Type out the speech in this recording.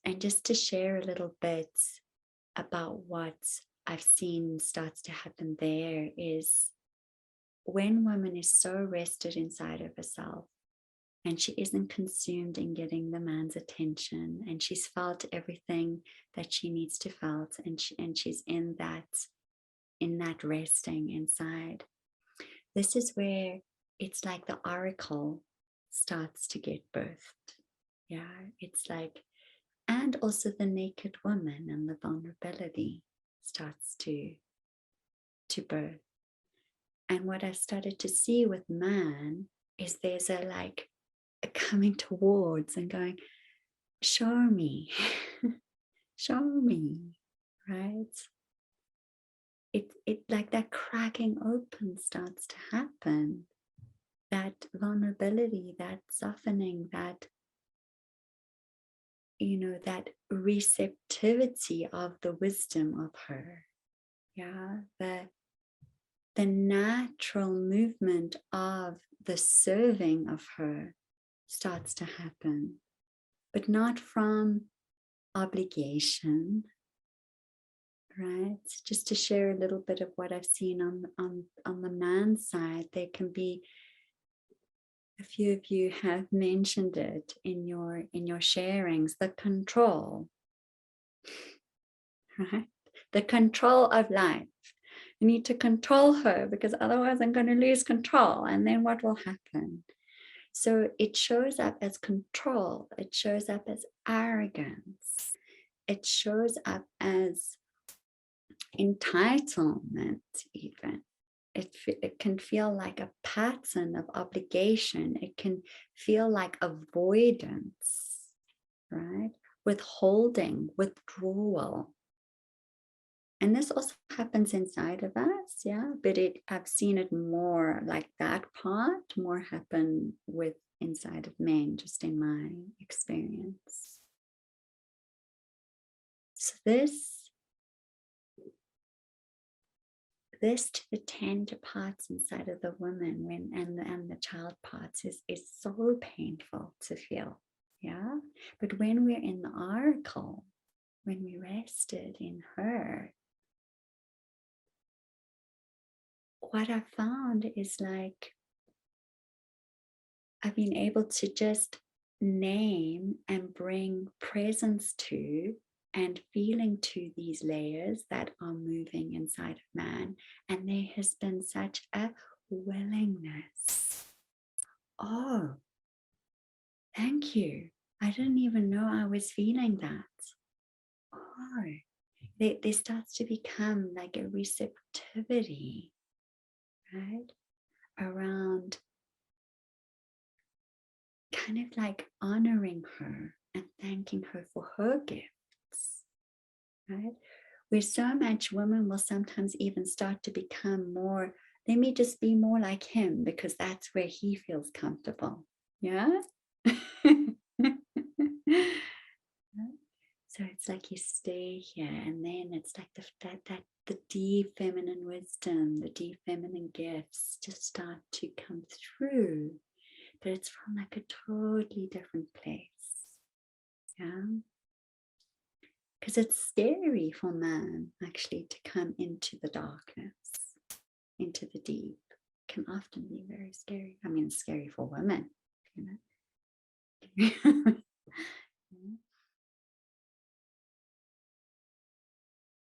And just to share a little bit about what I've seen starts to happen there is when woman is so rested inside of herself and she isn't consumed in getting the man's attention, and she's felt everything that she needs to felt, and she's in that resting inside. This is where it's like the oracle starts to get birthed. Yeah, it's like, and also the naked woman and the vulnerability starts to birth. And what I started to see with man is there's a coming towards and going, show me, show me, right? It like that cracking open starts to happen, that vulnerability, that softening, that, that receptivity of the wisdom of her. Yeah, the natural movement of the serving of her starts to happen, but not from obligation, right? Just to share a little bit of what I've seen on the man's side, there can be, a few of you have mentioned it in your sharings, the control, right? The control of life. I need to control her because otherwise I'm going to lose control. And then what will happen? So it shows up as control. It shows up as arrogance. It shows up as entitlement even. It can feel like a pattern of obligation. It can feel like avoidance, right? Withholding, withdrawal. And this also happens inside of us, yeah, but I've seen it more like that part more happen with inside of men, just in my experience. So this to the tender parts inside of the woman and the child parts is so painful to feel, yeah. But when we're in the oracle, when we rested in her, what I found is like I've been able to just name and bring presence to and feeling to these layers that are moving inside of man. And there has been such a willingness. Oh, thank you. I didn't even know I was feeling that. Oh, there starts to become like a receptivity, right? Around kind of like honoring her and thanking her for her gifts, right? Where so much women will sometimes even start to become more, let me just be more like him because that's where he feels comfortable. Yeah. So it's like you stay here, and then it's like the deep feminine wisdom, the deep feminine gifts just start to come through. But it's from like a totally different place. Yeah. Because it's scary for man actually to come into the darkness, into the deep. It can often be very scary. I mean, it's scary for women, you know.